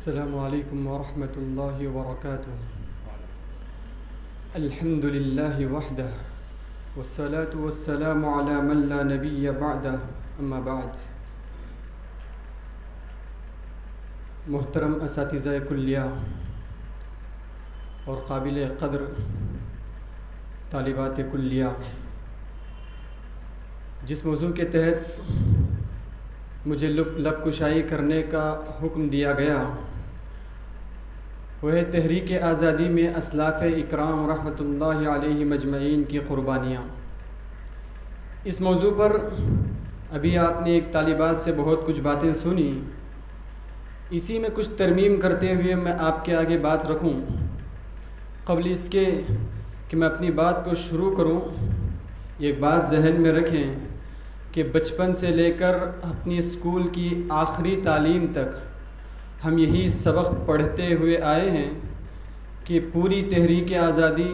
السلام علیکم ورحمۃ اللہ وبرکاتہ۔ الحمد للہ وحدہ والصلاة والسلام علی من لا نبی بعدہ، اما بعد۔ محترم اساتذہ کلیہ اور قابل قدر طالبات کلیہ، جس موضوع کے تحت مجھے لب کشائی کرنے کا حکم دیا گیا وہ ہے تحریک آزادی میں اسلاف اکرام رحمۃ اللہ علیہ مجمعین کی قربانیاں۔ اس موضوع پر ابھی آپ نے ایک طالبات سے بہت کچھ باتیں سنی، اسی میں کچھ ترمیم کرتے ہوئے میں آپ کے آگے بات رکھوں۔ قبل اس کے کہ میں اپنی بات کو شروع کروں، ایک بات ذہن میں رکھیں کہ بچپن سے لے کر اپنی اسکول کی آخری تعلیم تک ہم یہی سبق پڑھتے ہوئے آئے ہیں کہ پوری تحریک آزادی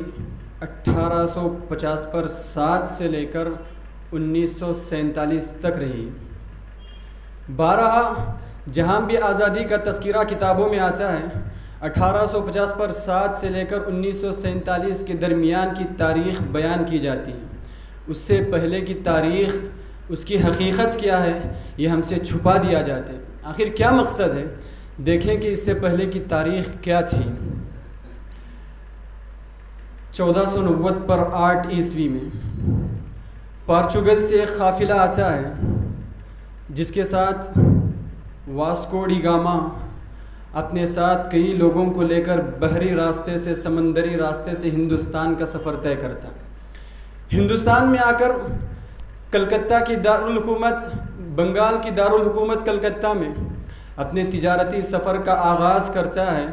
1850 پر 7 سے لے کر 1947 تک رہی۔ بارہا جہاں بھی آزادی کا تذکرہ کتابوں میں آتا ہے، 1850 پر 7 سے لے کر 1947 کے درمیان کی تاریخ بیان کی جاتی ہے۔ اس سے پہلے کی تاریخ، اس کی حقیقت کیا ہے، یہ ہم سے چھپا دیا جاتا ہے۔ آخر کیا مقصد ہے؟ دیکھیں کہ اس سے پہلے کی تاریخ کیا تھی۔ 1490 پر 8 عیسوی میں پورچگل سے ایک قافلہ آتا ہے جس کے ساتھ واسکو ڈی گاما اپنے ساتھ کئی لوگوں کو لے کر بحری راستے سے، سمندری راستے سے ہندوستان کا سفر طے کرتا ہے۔ ہندوستان میں آ کر کلکتہ کی دارالحکومت، بنگال کی دارالحکومت کلکتہ میں اپنے تجارتی سفر کا آغاز کرتا ہے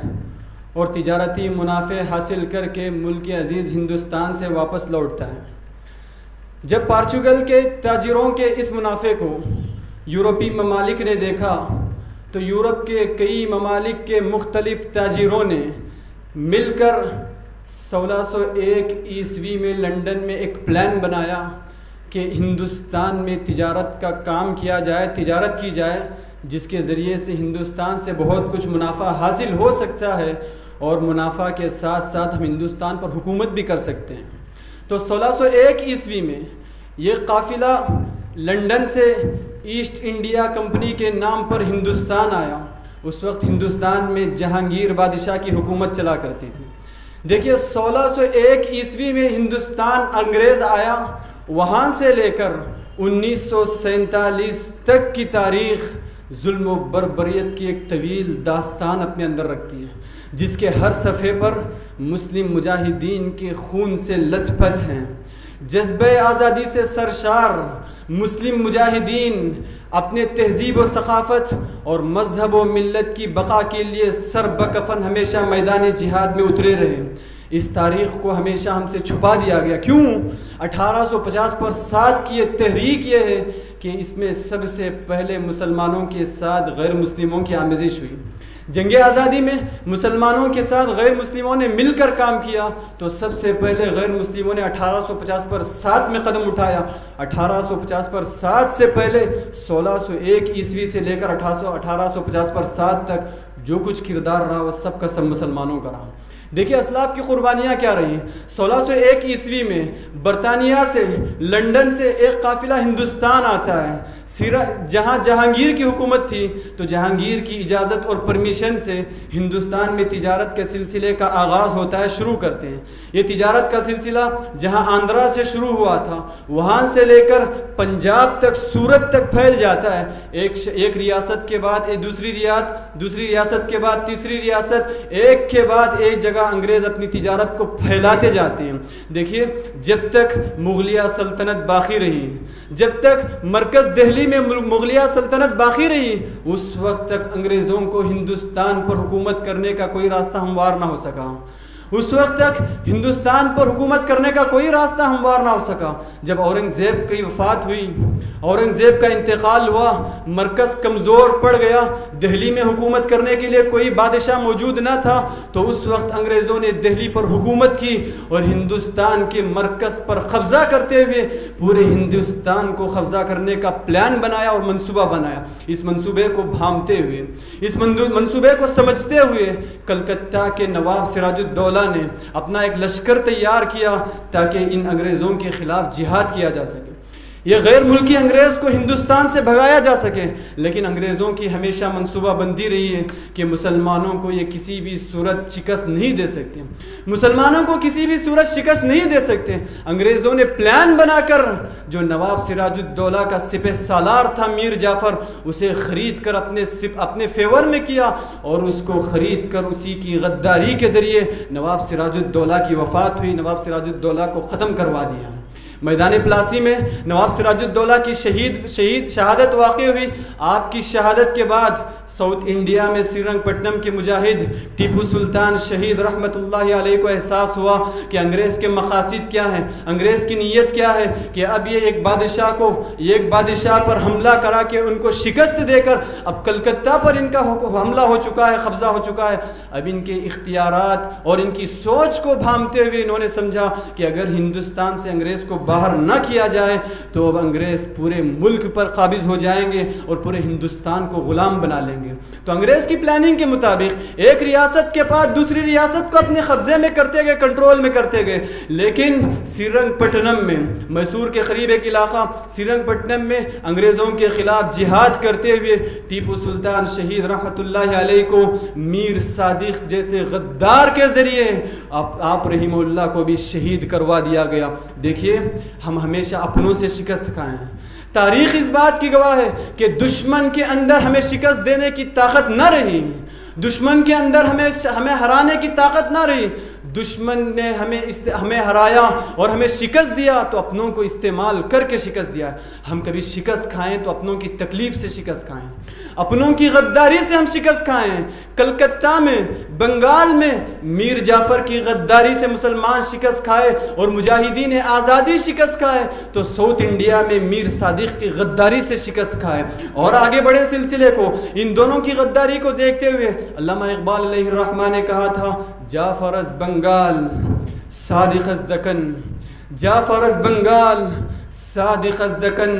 اور تجارتی منافع حاصل کر کے ملک عزیز ہندوستان سے واپس لوٹتا ہے۔ جب پورچگل کے تاجروں کے اس منافع کو یورپی ممالک نے دیکھا تو یورپ کے کئی ممالک کے مختلف تاجروں نے مل کر 1601 عیسوی میں لنڈن میں ایک پلان بنایا کہ ہندوستان میں تجارت کا کام کیا جائے، تجارت کی جائے، جس کے ذریعے سے ہندوستان سے بہت کچھ منافع حاصل ہو سکتا ہے اور منافع کے ساتھ ساتھ ہم ہندوستان پر حکومت بھی کر سکتے ہیں۔ تو 1601 عیسوی میں یہ قافلہ لنڈن سے ایسٹ انڈیا کمپنی کے نام پر ہندوستان آیا۔ اس وقت ہندوستان میں جہانگیر بادشاہ کی حکومت چلا کرتی تھی۔ دیکھیے 1601 عیسوی میں ہندوستان انگریز آیا، وہاں سے لے کر 1947 تک کی تاریخ ظلم و بربریت کی ایک طویل داستان اپنے اندر رکھتی ہے، جس کے ہر صفحے پر مسلم مجاہدین کے خون سے لت پت ہیں۔ جذبہ آزادی سے سرشار مسلم مجاہدین اپنے تہذیب و ثقافت اور مذہب و ملت کی بقا کے لیے سر بکفن ہمیشہ میدان جہاد میں اترے رہے۔ اس تاریخ کو ہمیشہ ہم سے چھپا دیا گیا۔ کیوں؟ 1850 پر 7 کی یہ تحریک یہ ہے کہ اس میں سب سے پہلے مسلمانوں کے ساتھ غیر مسلموں کی آمیزش ہوئی۔ جنگ آزادی میں مسلمانوں کے ساتھ غیر مسلموں نے مل کر کام کیا، تو سب سے پہلے غیر مسلموں نے 1850 پر 7 میں قدم اٹھایا۔ 1850 پر 7 سے پہلے 1601 عیسوی سے لے کر 1850 پر 7 تک جو کچھ کردار رہا وہ سب کا سب مسلمانوں کا رہا۔ دیکھیے اسلاف کی قربانیاں کیا رہی۔ 1601 عیسوی میں برطانیہ سے، لنڈن سے ایک قافلہ ہندوستان آتا ہے۔ جہاں جہانگیر کی حکومت تھی تو جہانگیر کی اجازت اور پرمیشن سے ہندوستان میں تجارت کے سلسلے کا آغاز ہوتا ہے، شروع کرتے ہیں۔ یہ تجارت کا سلسلہ جہاں آندھرا سے شروع ہوا تھا، وہاں سے لے کر پنجاب تک، سورت تک پھیل جاتا ہے۔ ایک ریاست کے بعد دوسری ریاست کے بعد تیسری ریاست، ایک کے بعد ایک جگہ انگریز اپنی تجارت کو پھیلاتے جاتے ہیں۔ دیکھیے جب تک مغلیہ سلطنت باقی رہی، جب تک مرکز دہلی میں مغلیہ سلطنت باقی رہی، اس وقت تک انگریزوں کو ہندوستان پر حکومت کرنے کا کوئی راستہ ہموار نہ ہو سکا۔ اس وقت تک ہندوستان پر حکومت کرنے کا کوئی راستہ ہموار نہ ہو سکا۔ جب اورنگزیب کی وفات ہوئی، اورنگزیب کا انتقال ہوا، مرکز کمزور پڑ گیا، دہلی میں حکومت کرنے کے لیے کوئی بادشاہ موجود نہ تھا، تو اس وقت انگریزوں نے دہلی پر حکومت کی اور ہندوستان کے مرکز پر قبضہ کرتے ہوئے پورے ہندوستان کو قبضہ کرنے کا پلان بنایا اور منصوبہ بنایا۔ اس منصوبے کو بھانپتے ہوئے، اس منصوبے کو سمجھتے ہوئے کلکتہ کے نواب سراج الدولہ نے اپنا ایک لشکر تیار کیا تاکہ ان انگریزوں کے خلاف جہاد کیا جا سکے، یہ غیر ملکی انگریز کو ہندوستان سے بھگایا جا سکے۔ لیکن انگریزوں کی ہمیشہ منصوبہ بندی رہی ہے کہ مسلمانوں کو یہ کسی بھی صورت شکست نہیں دے سکتے، مسلمانوں کو کسی بھی صورت شکست نہیں دے سکتے۔ انگریزوں نے پلان بنا کر جو نواب سراج الدولہ کا سپہ سالار تھا میر جعفر، اسے خرید کر اپنے فیور میں کیا اور اس کو خرید کر اسی کی غداری کے ذریعے نواب سراج الدولہ کی وفات ہوئی، نواب سراج الدولہ کو ختم کروا دیا۔ میدان پلاسی میں نواب سراج الدولہ کی شہادت واقع ہوئی۔ آپ کی شہادت کے بعد ساؤتھ انڈیا میں سری رنگ پٹنم کے مجاہد ٹیپو سلطان شہید رحمت اللہ علیہ کو احساس ہوا کہ انگریز کے مقاصد کیا ہیں، انگریز کی نیت کیا ہے، کہ اب یہ ایک بادشاہ پر حملہ کرا کے ان کو شکست دے کر اب کلکتہ پر ان کا حملہ ہو چکا ہے، قبضہ ہو چکا ہے۔ اب ان کے اختیارات اور ان کی سوچ کو بھانپتے ہوئے انہوں نے سمجھا کہ اگر ہندوستان سے انگریز کو باہر نہ کیا جائے تو اب انگریز پورے ملک پر قابض ہو جائیں گے اور پورے ہندوستان کو غلام بنا لیں گے۔ تو انگریز کی پلاننگ کے مطابق ایک ریاست کے بعد دوسری ریاست کو اپنے قبضے میں کرتے گئے، کنٹرول میں کرتے گئے۔ لیکن سری رنگ پٹنم میں، میسور کے قریب ایک علاقہ سری رنگ پٹنم میں انگریزوں کے خلاف جہاد کرتے ہوئے ٹیپو سلطان شہید رحمت اللہ علیہ کو میر صادق جیسے غدار کے ذریعے آپ رحمہ اللہ کو بھی شہید کروا دیا گیا۔ دیکھیے، ہم ہمیشہ اپنوں سے شکست کھائے ہیں۔ تاریخ اس بات کی گواہ ہے کہ دشمن کے اندر ہمیں شکست دینے کی طاقت نہ رہی، دشمن کے اندر ہمیں ہرانے کی طاقت نہ رہی۔ دشمن نے ہمیں ہرایا اور ہمیں شکست دیا تو اپنوں کو استعمال کر کے شکست دیا۔ ہم کبھی شکست کھائیں تو اپنوں کی تکلیف سے شکست کھائیں، اپنوں کی غداری سے ہم شکست کھائیں۔ کلکتہ میں، بنگال میں میر جعفر کی غداری سے مسلمان شکست کھائے اور مجاہدین آزادی شکست کھائے، تو ساؤتھ انڈیا میں میر صادق کی غداری سے شکست کھائے۔ اور آگے بڑے سلسلے کو، ان دونوں کی غداری کو دیکھتے ہوئے علامہ اقبال علیہ الرحمہ نے کہا تھا، جعفر از بنگال صادق از دکن، جعفر از بنگال صادق از دکن،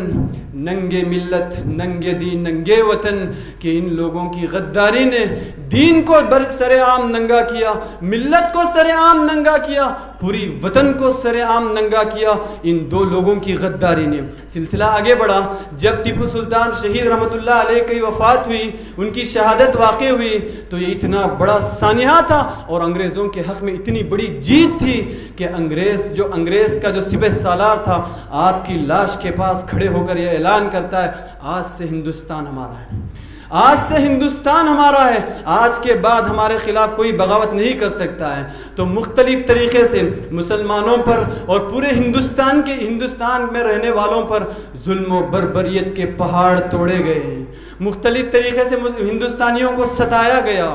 ننگے ملت ننگے دین ننگے وطن، کہ ان لوگوں کی غداری نے دین کو سر عام ننگا کیا، ملت کو سر عام ننگا کیا، پوری وطن کو سر عام ننگا کیا ان دو لوگوں کی غداری نے۔ سلسلہ آگے بڑھا، جب ٹیپو سلطان شہید رحمت اللہ علیہ کی وفات ہوئی، ان کی شہادت واقع ہوئی، تو یہ اتنا بڑا سانحہ تھا اور انگریزوں کے حق میں اتنی بڑی جیت تھی کہ انگریز کا جو سپہ سالار تھا آپ کی لاش کے پاس کھڑے ہو کر یہ اعلان کرتا ہے، آج سے ہندوستان ہمارا ہے، آج سے ہندوستان ہمارا ہے، آج کے بعد ہمارے خلاف کوئی بغاوت نہیں کر سکتا ہے۔ تو مختلف طریقے سے مسلمانوں پر اور پورے ہندوستان میں رہنے والوں پر ظلم و بربریت کے پہاڑ توڑے گئے، مختلف طریقے سے ہندوستانیوں کو ستایا گیا،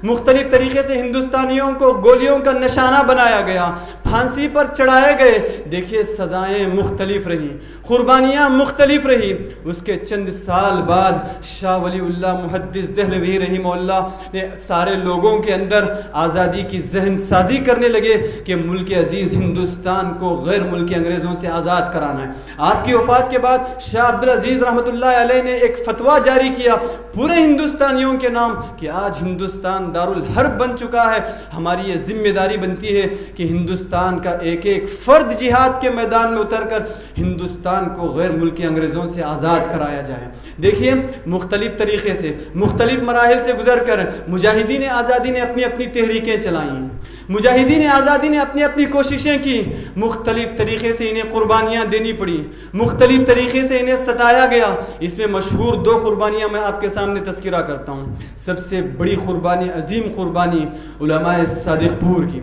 مختلف طریقے سے ہندوستانیوں کو گولیوں کا نشانہ بنایا گیا، پھانسی پر چڑھائے گئے۔ دیکھیے، سزائیں مختلف رہی، قربانیاں مختلف رہی۔ اس کے چند سال بعد شاہ ولی اللہ محدث دہلوی رحمہ اللہ نے سارے لوگوں کے اندر آزادی کی ذہن سازی کرنے لگے کہ ملک عزیز ہندوستان کو غیر ملکی انگریزوں سے آزاد کرانا ہے۔ آپ کی وفات کے بعد شاہ عبدالعزیز رحمۃ اللہ علیہ نے ایک فتویٰ جاری کیا پورے ہندوستانیوں کے نام کہ آج ہندوستان دارالحرب بن چکا ہے، ہماری یہ ذمہ داری بنتی ہے کہ ہندوستان کا ایک ایک فرد جہاد کے میدان میں اتر کر ہندوستان کو غیر ملکی انگریزوں سے آزاد کرایا جائے۔ دیکھیے، مختلف طریقے سے، مختلف مراحل سے گزر کر مجاہدین آزادی نے اپنی اپنی تحریکیں چلائیں، مجاہدین آزادی نے اپنی اپنی کوششیں کی، مختلف طریقے سے انہیں قربانیاں دینی پڑی، مختلف طریقے سے انہیں ستایا گیا۔ اس میں مشہور دو قربانیاں میں آپ کے سامنے تذکرہ کرتا ہوں۔ سب سے بڑی قربانی، عظیم قربانی علماء صادق پور کی،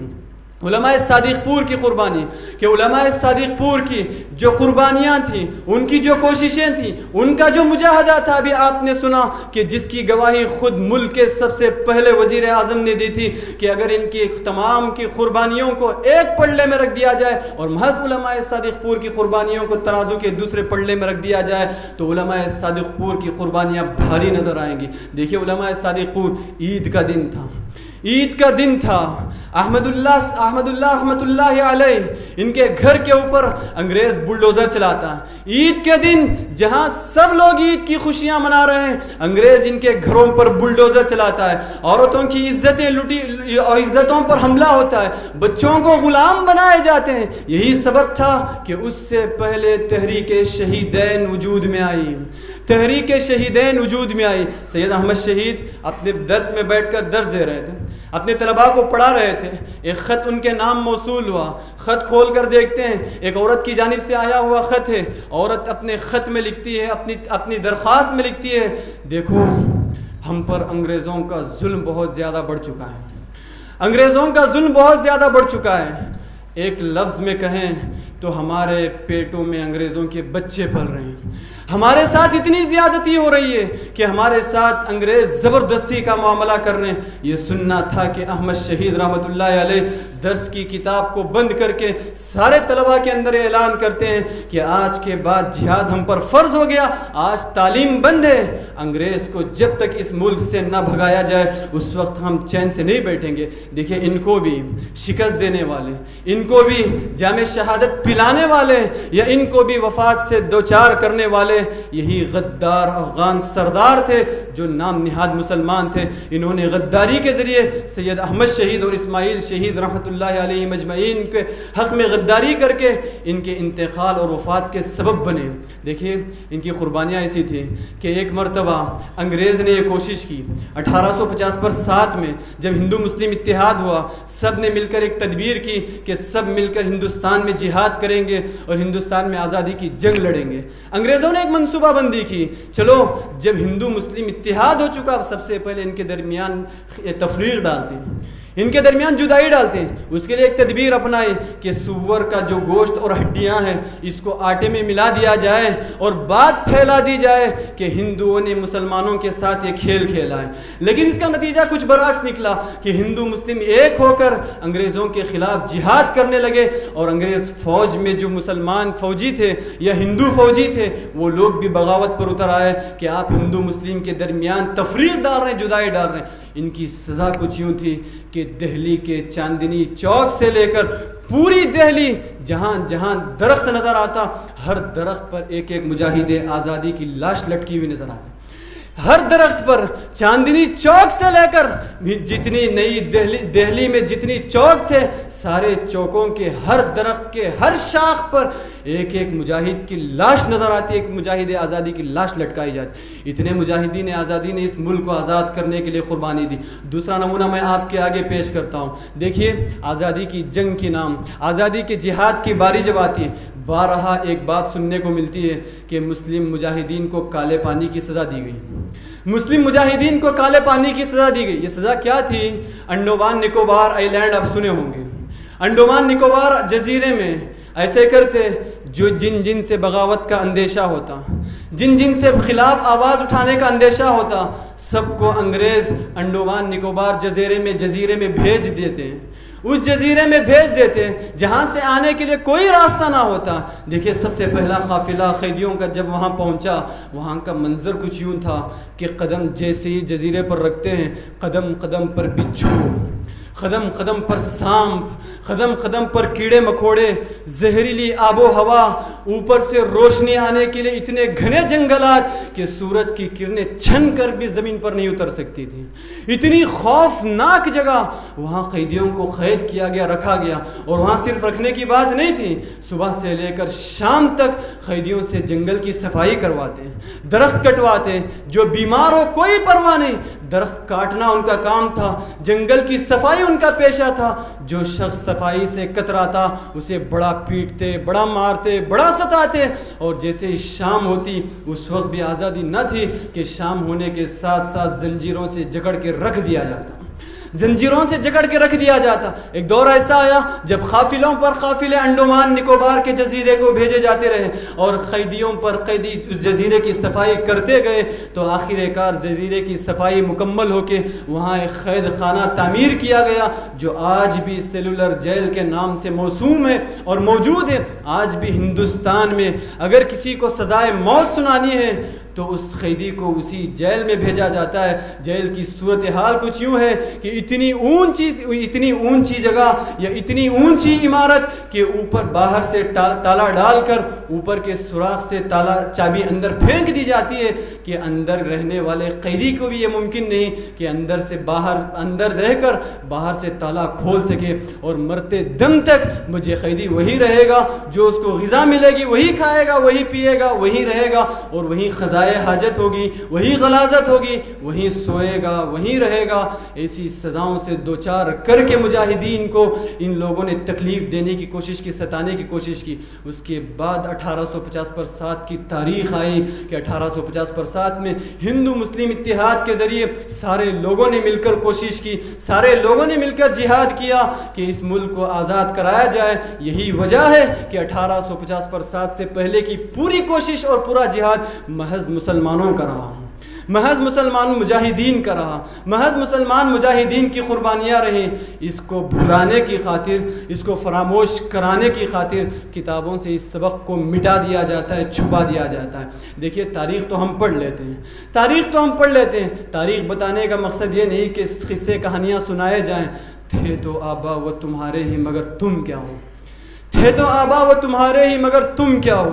علماء صادق پور کی قربانی، کہ علماء صادق پور کی جو قربانیاں تھیں، ان کی جو کوششیں تھیں، ان کا جو مجاہدہ تھا، ابھی آپ نے سنا کہ جس کی گواہی خود ملک کے سب سے پہلے وزیر اعظم نے دی تھی کہ اگر ان کی تمام کی قربانیوں کو ایک پلڑے میں رکھ دیا جائے اور محض علماء صادق پور کی قربانیوں کو ترازو کے دوسرے پلڑے میں رکھ دیا جائے تو علماء صادق پور کی قربانیاں بھاری نظر آئیں گی۔ دیکھیے علماء صادق پور، عید کا دن تھا، عید کا دن تھا، احمد اللہ رحمۃ اللہ علیہ ان کے گھر کے اوپر انگریز بلڈوزر چلاتا ہے۔ عید کے دن جہاں سب لوگ عید کی خوشیاں منا رہے ہیں، انگریز ان کے گھروں پر بلڈوزر چلاتا ہے، عورتوں کی عزتیں لوٹی اور عزتوں پر حملہ ہوتا ہے، بچوں کو غلام بنائے جاتے ہیں۔ یہی سبب تھا کہ اس سے پہلے تحریک شہیدین وجود میں آئی، تحریک شہیدین وجود میں آئی۔ سید احمد شہید اپنے درس میں بیٹھ کر درس دے رہے تھے، اپنے طلباء کو پڑھا رہے تھے، ایک خط ان کے نام موصول ہوا۔ خط کھول کر دیکھتے ہیں، ایک عورت کی جانب سے آیا ہوا خط ہے۔ عورت اپنے خط میں لکھتی ہے، اپنی درخواست میں لکھتی ہے، دیکھو ہم پر انگریزوں کا ظلم بہت زیادہ بڑھ چکا ہے، انگریزوں کا ظلم بہت زیادہ بڑھ چکا ہے۔ ایک لفظ میں کہیں تو ہمارے پیٹوں میں انگریزوں کے بچے پل رہے ہیں، ہمارے ساتھ اتنی زیادتی ہو رہی ہے کہ ہمارے ساتھ انگریز زبردستی کا معاملہ کر رہے ہیں۔ یہ سننا تھا کہ احمد شہید رحمۃ اللہ علیہ درس کی کتاب کو بند کر کے سارے طلباء کے اندر اعلان کرتے ہیں کہ آج کے بعد جہاد ہم پر فرض ہو گیا، آج تعلیم بند ہے، انگریز کو جب تک اس ملک سے نہ بھگایا جائے اس وقت ہم چین سے نہیں بیٹھیں گے۔ دیکھیں ان کو بھی شکست دینے والے، ان کو بھی جام شہادت پلانے والے یا ان کو بھی وفات سے دوچار کرنے والے یہی غدار افغان سردار تھے جو نام نہاد مسلمان تھے۔ انہوں نے غداری کے ذریعے سید احمد شہید اور اسماعیل شہید رحمۃ اللہ علیہ مجمعین کے حق میں غداری کر کے ان کے انتقال اور وفات کے سبب بنے۔ دیکھیے ان کی قربانیاں ایسی تھیں کہ ایک مرتبہ انگریز نے یہ کوشش کی 1850 پر 7 میں جب ہندو مسلم اتحاد ہوا، سب نے مل کر ایک تدبیر کی کہ سب مل کر ہندوستان میں جہاد کریں گے اور ہندوستان میں آزادی کی جنگ لڑیں گے۔ انگریزوں نے ایک منصوبہ بندی کی، چلو جب ہندو مسلم اتحاد ہو چکا سب سے پہلے ان کے درمیان تفریق ڈالتے ہیں، ان کے درمیان جدائی ڈالتے ہیں۔ اس کے لیے ایک تدبیر اپنائی کہ سور کا جو گوشت اور ہڈیاں ہیں اس کو آٹے میں ملا دیا جائے اور بات پھیلا دی جائے کہ ہندوؤں نے مسلمانوں کے ساتھ یہ کھیل کھیلا ہے۔ لیکن اس کا نتیجہ کچھ برعکس نکلا کہ ہندو مسلم ایک ہو کر انگریزوں کے خلاف جہاد کرنے لگے اور انگریز فوج میں جو مسلمان فوجی تھے یا ہندو فوجی تھے وہ لوگ بھی بغاوت پر اتر آئے کہ آپ ہندو مسلم کے درمیان تفریق ڈال رہے ہیں، جدائی ڈال رہے ہیں۔ ان کی سزا کچھ یوں تھی کہ دہلی کے چاندنی چوک سے لے کر پوری دہلی جہاں جہاں درخت نظر آتا ہر درخت پر ایک ایک مجاہد آزادی کی لاش لٹکی ہوئی نظر آتی۔ ہر درخت پر چاندنی چوک سے لے کر جتنی نئی دہلی میں جتنی چوک تھے سارے چوکوں کے ہر درخت کے ہر شاخ پر ایک ایک مجاہد کی لاش نظر آتی، ایک مجاہد آزادی کی لاش لٹکائی جاتی۔ اتنے مجاہدین آزادی نے اس ملک کو آزاد کرنے کے لیے قربانی دی۔ دوسرا نمونہ میں آپ کے آگے پیش کرتا ہوں۔ دیکھیے آزادی کی جنگ کے نام، آزادی کے جہاد کی باری جب آتی ہے بارہا ایک بات سننے کو ملتی ہے کہ مسلم مجاہدین کو کالے پانی کی سزا دی گئی، مسلم مجاہدین کو کالے پانی کی سزا دی گئی۔ یہ سزا کیا تھی؟ انڈومان نکوبار آئی لینڈ آپ سنے ہوں گے، انڈومان نکوبار جزیرے میں ایسے کرتے جو جن سے بغاوت کا اندیشہ ہوتا، جن سے خلاف آواز اٹھانے کا اندیشہ ہوتا، سب کو انگریز انڈومان نکوبار جزیرے میں بھیج دیتے ہیں، اس جزیرے میں بھیج دیتے جہاں سے آنے کے لیے کوئی راستہ نہ ہوتا۔ دیکھیے سب سے پہلا قافلہ قیدیوں کا جب وہاں پہنچا وہاں کا منظر کچھ یوں تھا کہ قدم جیسے ہی جزیرے پر رکھتے ہیں قدم قدم پر بچھو، قدم قدم پر سانپ، قدم قدم پر کیڑے مکوڑے، زہریلی آب و ہوا، اوپر سے روشنی آنے کے لیے اتنے گھنے جنگلات کہ سورج کی کرنیں چھن کر بھی زمین پر نہیں اتر سکتی تھیں۔ اتنی خوفناک جگہ وہاں قیدیوں کو قید کیا گیا، رکھا گیا، اور وہاں صرف رکھنے کی بات نہیں تھی، صبح سے لے کر شام تک قیدیوں سے جنگل کی صفائی کرواتے ہیں، درخت کٹواتے ہیں، جو بیمار ہو کوئی پرواہ نہیں، درخت کاٹنا ان کا کام تھا، جنگل کی صفائی ان کا پیشہ تھا۔ جو شخص صفائی سے کتراتا اسے بڑا پیٹتے، بڑا مارتے، بڑا ستاتے، اور جیسے ہی شام ہوتی اس وقت بھی آزادی نہ تھی کہ شام ہونے کے ساتھ ساتھ زنجیروں سے جکڑ کے رکھ دیا جاتا، زنجیروں سے جکڑ کے رکھ دیا جاتا. ایک دور ایسا آیا جب قافلوں پر قافلے انڈومان نکوبار کے جزیرے کو بھیجے جاتے رہے اور قیدیوں پر قیدی جزیرے کی صفائی کرتے گئے تو آخر کار جزیرے کی صفائی مکمل ہو کے وہاں ایک قید خانہ تعمیر کیا گیا جو آج بھی سیلولر جیل کے نام سے موسوم ہے اور موجود ہے. آج بھی ہندوستان میں اگر کسی کو سزائے موت سنانی ہے تو اس قیدی کو اسی جیل میں بھیجا جاتا ہے. جیل کی صورتحال کچھ یوں ہے کہ اتنی اونچی جگہ یا اتنی اونچی عمارت کہ اوپر باہر سے تالا ڈال کر اوپر کے سوراخ سے چابی اندر پھینک دی جاتی ہے کہ اندر رہنے والے قیدی کو بھی یہ ممکن نہیں کہ اندر رہ کر باہر سے تالا کھول سکے. اور مرتے دم تک مجھے قیدی وہی رہے گا جو اس کو غذا ملے گی وہی کھائے گا وہی پیے گا وہی رہے گا اور وہی حاجت ہوگی وہی غلاظت ہوگی وہی سوئے گا وہی رہے گا. ایسی سزاؤں سے دوچار کر کے مجاہدین کو ان لوگوں نے تکلیف دینے کی کوشش کی, ستانے کی کوشش کی. اس کے بعد 1850 کی تاریخ آئی کہ 1850 میں ہندو مسلم اتحاد کے ذریعے سارے لوگوں نے مل کر کوشش کی, سارے لوگوں نے مل کر جہاد کیا کہ اس ملک کو آزاد کرایا جائے. یہی وجہ ہے کہ 1850 سے پہلے کی پوری کوشش اور پورا جہاد محض مسلمانوں کا رہا, محض مسلمان مجاہدین کا رہا, محض مسلمان مجاہدین کی قربانیاں رہیں. اس کو بھلانے کی خاطر, اس کو فراموش کرانے کی خاطر کتابوں سے اس سبق کو مٹا دیا جاتا ہے, چھپا دیا جاتا ہے. دیکھیے تاریخ تو ہم پڑھ لیتے ہیں, تاریخ بتانے کا مقصد یہ نہیں کہ قصے کہانیاں سنائے جائیں. تھے تو آبا وہ تمہارے ہی مگر تم کیا ہو, تھے تو آبا وہ تمہارے ہی مگر تم کیا ہو,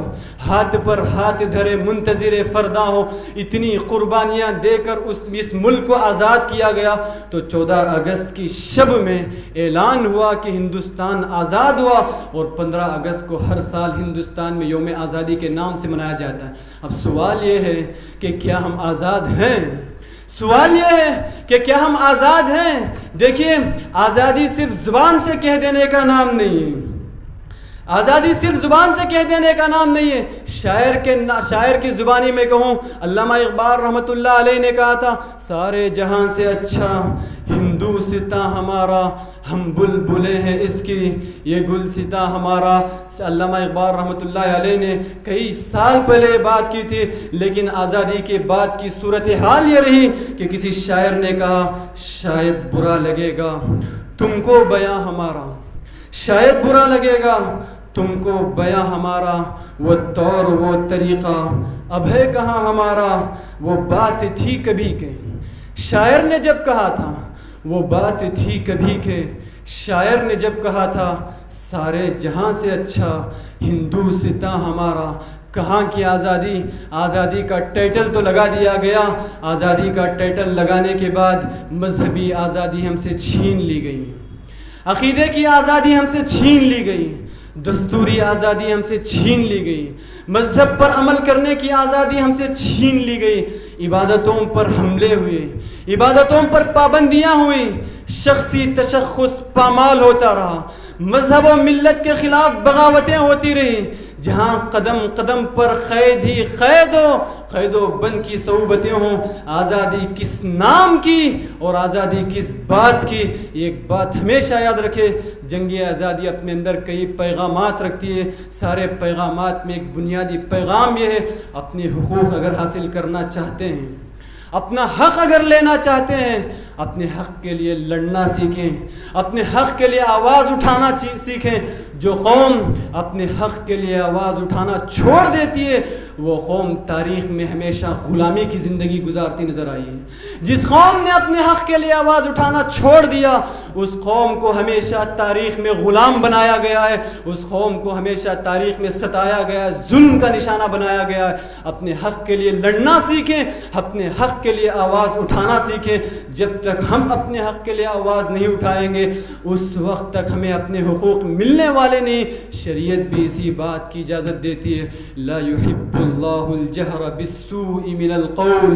ہاتھ پر ہاتھ دھرے منتظر فردا ہو. اتنی قربانیاں دے کر اس ملک کو آزاد کیا گیا تو 14 اگست کی شب میں اعلان ہوا کہ ہندوستان آزاد ہوا اور 15 اگست کو ہر سال ہندوستان میں یوم آزادی کے نام سے منایا جاتا ہے. اب سوال یہ ہے کہ کیا ہم آزاد ہیں؟ سوال یہ ہے کہ کیا ہم آزاد ہیں؟ دیکھیے آزادی صرف زبان سے کہہ دینے کا نام نہیں ہے, آزادی صرف زبان سے کہہ دینے کا نام نہیں ہے. شاعر کی زبانی میں کہوں, علامہ اقبال رحمۃ اللہ علیہ نے کہا تھا سارے جہاں سے اچھا ہندوستاں ہمارا, ہم بلبلے ہیں اس کی یہ گلستاں ہمارا. علامہ اقبال رحمۃ اللہ علیہ نے کئی سال پہلے بات کی تھی, لیکن آزادی کے بعد کی صورتحال یہ رہی کہ کسی شاعر نے کہا شاید برا لگے گا تم کو بیاں ہمارا, شاید برا لگے گا تم کو بیاں ہمارا, وہ طور وہ طریقہ اب ہے کہاں ہمارا, وہ بات تھی کبھی کہ. شاعر نے جب کہا تھا وہ بات تھی کبھی کہ, شاعر نے جب کہا تھا سارے جہاں سے اچھا ہندوستاں ہمارا. کہاں کی آزادی؟ آزادی کا ٹائٹل تو لگا دیا گیا, آزادی کا ٹائٹل لگانے کے بعد مذہبی آزادی ہم سے چھین لی گئی, عقیدے کی آزادی ہم سے چھین لی گئی, دستوری آزادی ہم سے چھین لی گئی, مذہب پر عمل کرنے کی آزادی ہم سے چھین لی گئی, عبادتوں پر حملے ہوئے, عبادتوں پر پابندیاں ہوئی, شخصی تشخص پامال ہوتا رہا, مذہب و ملت کے خلاف بغاوتیں ہوتی رہیں. جہاں قدم قدم پر قید ہی قید و بند کی صعوبتیں ہوں, آزادی کس نام کی اور آزادی کس بات کی؟ ایک بات ہمیشہ یاد رکھے, جنگ آزادی اپنے اندر کئی پیغامات رکھتی ہے. سارے پیغامات میں ایک بنیادی پیغام یہ ہے, اپنے حقوق اگر حاصل کرنا چاہتے ہیں, اپنا حق اگر لینا چاہتے ہیں, اپنے حق کے لیے لڑنا سیکھیں, اپنے حق کے لیے آواز اٹھانا سیکھیں. جو قوم اپنے حق کے لیے آواز اٹھانا چھوڑ دیتی ہے وہ قوم تاریخ میں ہمیشہ غلامی کی زندگی گزارتی نظر آئی ہے. جس قوم نے اپنے حق کے لیے آواز اٹھانا چھوڑ دیا اس قوم کو ہمیشہ تاریخ میں غلام بنایا گیا ہے, اس قوم کو ہمیشہ تاریخ میں ستایا گیا ہے, ظلم کا نشانہ بنایا گیا ہے. اپنے حق کے لیے لڑنا سیکھیں, اپنے حق کے لیے آواز اٹھانا سیکھیں. جب تک ہم اپنے حق کے لیے آواز نہیں اٹھائیں گے اس وقت تک ہمیں اپنے حقوق ملنے والے نہیں. شریعت بھی اسی بات کی اجازت دیتی ہے, لا يحب اللہ الجہر بالسوء من القول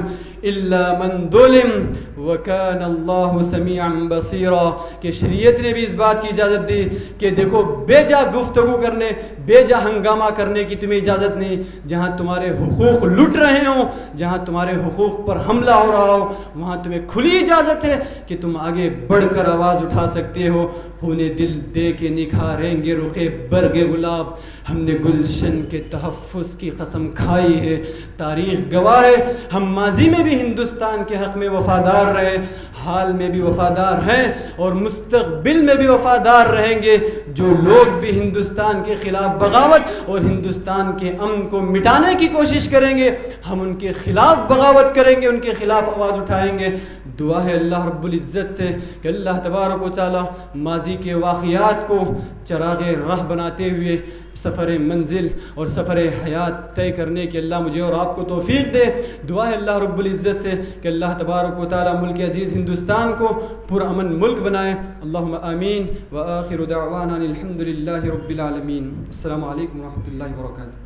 الا من ظلم وکان اللہ سمیعا بصیرا، کہ شریعت نے بھی اس بات کی اجازت دی کہ دیکھو بے جا گفتگو کرنے، بے جا ہنگامہ کرنے کی تمہیں اجازت نہیں، جہاں تمہارے حقوق لٹ رہے ہوں، جہاں تمہارے حقوق پر حملہ ہو رہا ہو، وہاں تمہیں کھلی اجازت ہے کہ تم آگے بڑھ کر آواز اٹھا سکتے ہو۔ خون دل دے کے نکھاریں گے رخے برگ گلاب، ہم نے گلشن کے تحفظ کی قسم کھائی ہے، تاریخ گواہ ہے ہم ماضی میں بھی ہندوستان کے حق میں وفادار رہے، حال میں بھی وفادار ہیں اور مستقبل میں بھی وفادار رہیں گے۔ جو لوگ بھی ہندوستان کے خلاف بغاوت اور ہندوستان کے امن کو مٹانے کی کوشش کریں گے، ہم ان کے خلاف بغاوت کریں گے، ان کے خلاف آواز اٹھائیں گے۔ دعا ہے اللہ رب العزت سے کہ اللہ تبارک و تعالی ماضی کے واقعات کو چراغ راہ بناتے ہوئے سفر منزل اور سفر حیات طے کرنے کی اللہ مجھے اور آپ کو توفیق دے۔ دعا ہے اللہ رب العزت سے کہ اللہ تبارک و تعالی ملک عزیز ہندوستان کو پرامن ملک بنائے۔ اللہم آمین، وآخر دعوانا الحمد للہ رب العالمین۔ السلام علیکم ورحمۃ اللہ وبرکاتہ۔